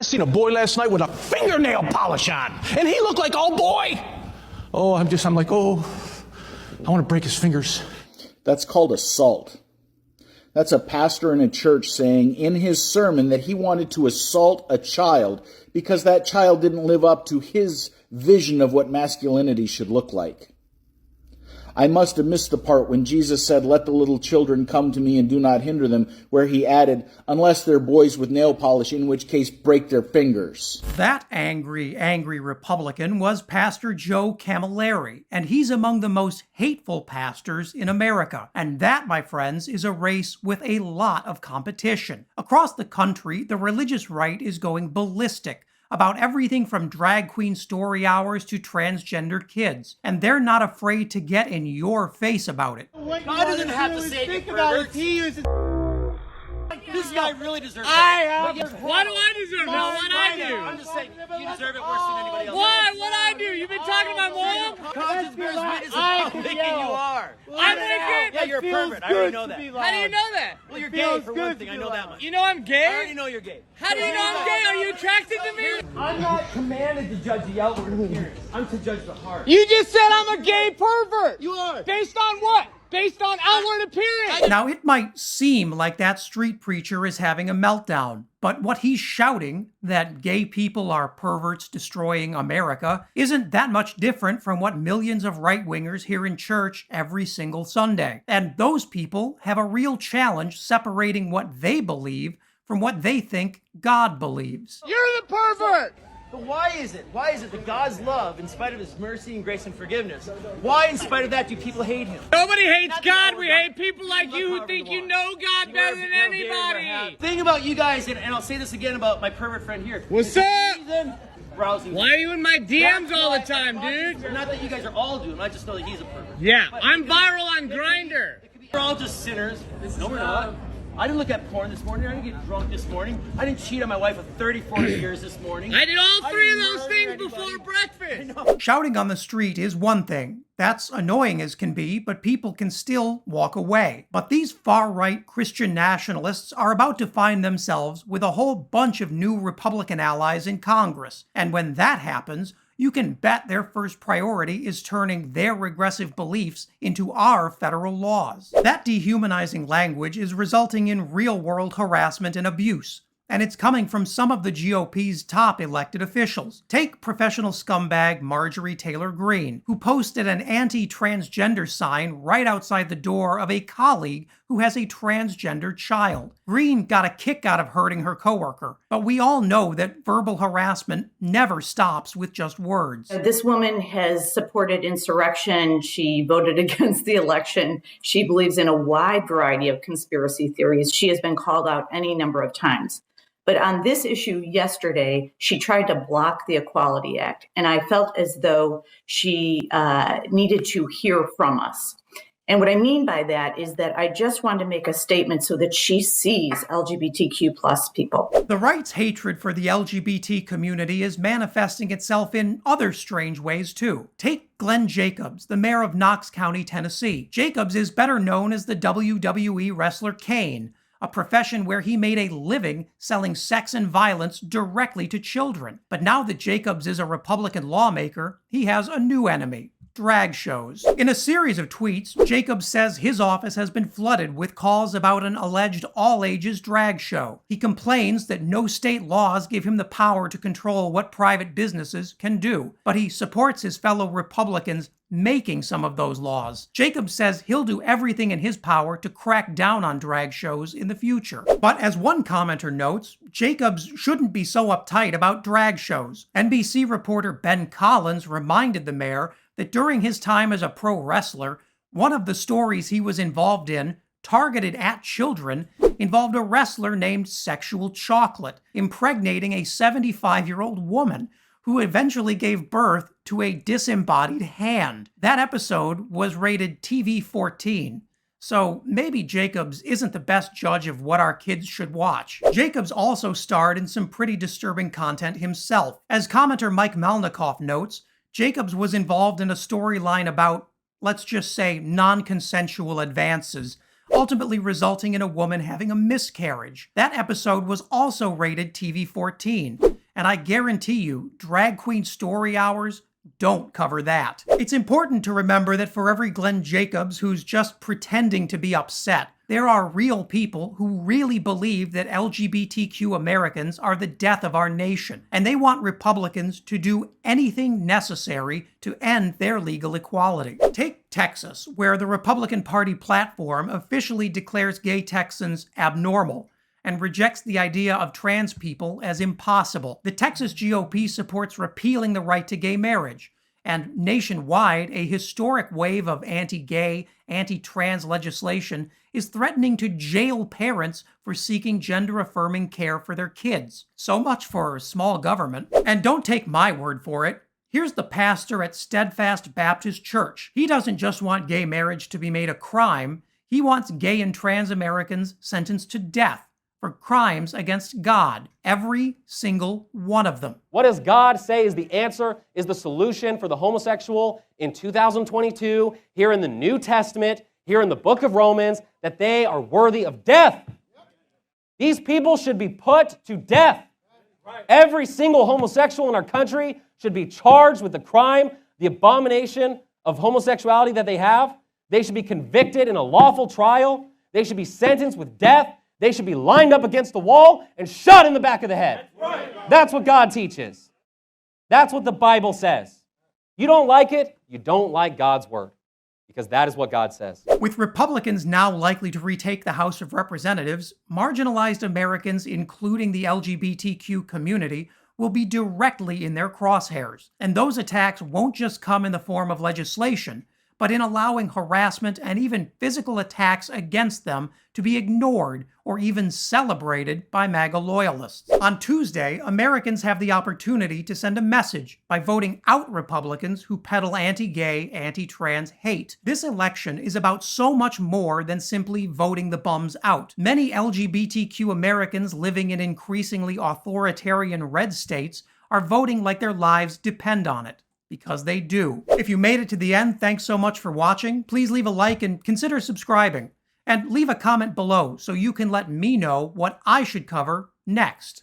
I seen a boy last night with a fingernail polish on, and he looked like, oh boy. Oh, I'm like, oh, I want to break his fingers. That's called assault. That's a pastor in a church saying in his sermon that he wanted to assault a child because that child didn't live up to his vision of what masculinity should look like. I must have missed the part when Jesus said, "Let the little children come to me and do not hinder them," where he added, "unless they're boys with nail polish, in which case break their fingers." That angry Republican was Pastor Joe Camilleri, and he's among the most hateful pastors in America. And that, my friends, is a race with a lot of competition. Across the country, the religious right is going ballistic about everything from drag queen story hours to transgender kids. And they're not afraid to get in your face about it. God doesn't have to say it, perverts. This guy really deserves it. Why do I deserve it? What'd I do? I'm just saying, you deserve it worse than anybody else. Why? What'd I do? You've been talking about mom? Conscience bears witness of how wicked you are. I'm wicked? Yeah, you're a pervert. I already know that. How do you know that? Well, you're gay for one thing. I know that much. You know I'm I gay? already know you're gay. How do you know I'm gay? Are you attracted to me? I'm not commanded to judge the outward appearance. I'm to judge the heart. You just said I'm a gay pervert. You are. Based on what? Based on outward appearance. Now, it might seem like that street preacher is having a meltdown, but what he's shouting, that gay people are perverts destroying America, isn't that much different from what millions of right-wingers hear in church every single Sunday. And those people have a real challenge separating what they believe from what they think God believes. You're the pervert. But why is it? Why is it that God's love, in spite of his mercy and grace and forgiveness, why in spite of that do people hate him? Nobody hates God. We hate people like you who think you know God better than anybody. The thing about you guys, and I'll say this again about my pervert friend here. What's up? Browsing. Why are you in my DMs all the time, dude? Not that you guys are all doomed. I just know that he's a pervert. Yeah, I'm viral on Grindr. We're all just sinners. No, we're not. I didn't look at porn this morning. I didn't get drunk this morning. I didn't cheat on my wife of 34 years this morning. I did all three of those things before breakfast. Shouting on the street is one thing. That's annoying as can be, but people can still walk away. But these far-right Christian nationalists are about to find themselves with a whole bunch of new Republican allies in Congress. And when that happens, you can bet their first priority is turning their regressive beliefs into our federal laws. That dehumanizing language is resulting in real-world harassment and abuse, and it's coming from some of the GOP's top elected officials. Take professional scumbag Marjorie Taylor Greene, who posted an anti-transgender sign right outside the door of a colleague who has a transgender child. Greene got a kick out of hurting her coworker, but we all know that verbal harassment never stops with just words. This woman has supported insurrection. She voted against the election. She believes in a wide variety of conspiracy theories. She has been called out any number of times. But on this issue yesterday, she tried to block the Equality Act, and I felt as though she needed to hear from us. And what I mean by that is that I just wanted to make a statement so that she sees LGBTQ plus people. The right's hatred for the LGBT community is manifesting itself in other strange ways too. Take Glenn Jacobs, the mayor of Knox County, Tennessee. Jacobs is better known as the WWE wrestler Kane, a profession where he made a living selling sex and violence directly to children. But now that Jacobs is a Republican lawmaker, he has a new enemy: drag shows. In a series of tweets, Jacobs says his office has been flooded with calls about an alleged all-ages drag show. He complains that no state laws give him the power to control what private businesses can do, but he supports his fellow Republicans making some of those laws. Jacobs says he'll do everything in his power to crack down on drag shows in the future. But as one commenter notes, Jacobs shouldn't be so uptight about drag shows. NBC reporter Ben Collins reminded the mayor that during his time as a pro wrestler, one of the stories he was involved in, targeted at children, involved a wrestler named Sexual Chocolate, impregnating a 75-year-old woman who eventually gave birth to a disembodied hand. That episode was rated TV-14, so maybe Jacobs isn't the best judge of what our kids should watch. Jacobs also starred in some pretty disturbing content himself. As commenter Mike Melnikoff notes, Jacobs was involved in a storyline about, let's just say, non-consensual advances, ultimately resulting in a woman having a miscarriage. That episode was also rated TV-14. And I guarantee you, Drag Queen Story Hours don't cover that. It's important to remember that for every Glenn Jacobs who's just pretending to be upset, there are real people who really believe that LGBTQ Americans are the death of our nation, and they want Republicans to do anything necessary to end their legal equality. Take Texas, where the Republican Party platform officially declares gay Texans abnormal and rejects the idea of trans people as impossible. The Texas GOP supports repealing the right to gay marriage, and nationwide, a historic wave of anti-gay, anti-trans legislation is threatening to jail parents for seeking gender-affirming care for their kids. So much for small government. And don't take my word for it. Here's the pastor at Steadfast Baptist Church. He doesn't just want gay marriage to be made a crime, he wants gay and trans Americans sentenced to death for crimes against God, every single one of them. What does God say is the answer, is the solution for the homosexual in 2022, here in the New Testament, here in the book of Romans, that they are worthy of death? These people should be put to death. Every single homosexual in our country should be charged with the crime, the abomination of homosexuality that they have. They should be convicted in a lawful trial. They should be sentenced with death. They should be lined up against the wall and shot in the back of the head. That's what God teaches. That's what the Bible says. You don't like it, you don't like God's word, because that is what God says. With Republicans now likely to retake the House of Representatives, marginalized Americans, including the LGBTQ community, will be directly in their crosshairs. And those attacks won't just come in the form of legislation, but in allowing harassment and even physical attacks against them to be ignored or even celebrated by MAGA loyalists. On Tuesday, Americans have the opportunity to send a message by voting out Republicans who peddle anti-gay, anti-trans hate. This election is about so much more than simply voting the bums out. Many LGBTQ Americans living in increasingly authoritarian red states are voting like their lives depend on it. Because they do. If you made it to the end, thanks so much for watching. Please leave a like and consider subscribing. And leave a comment below so you can let me know what I should cover next.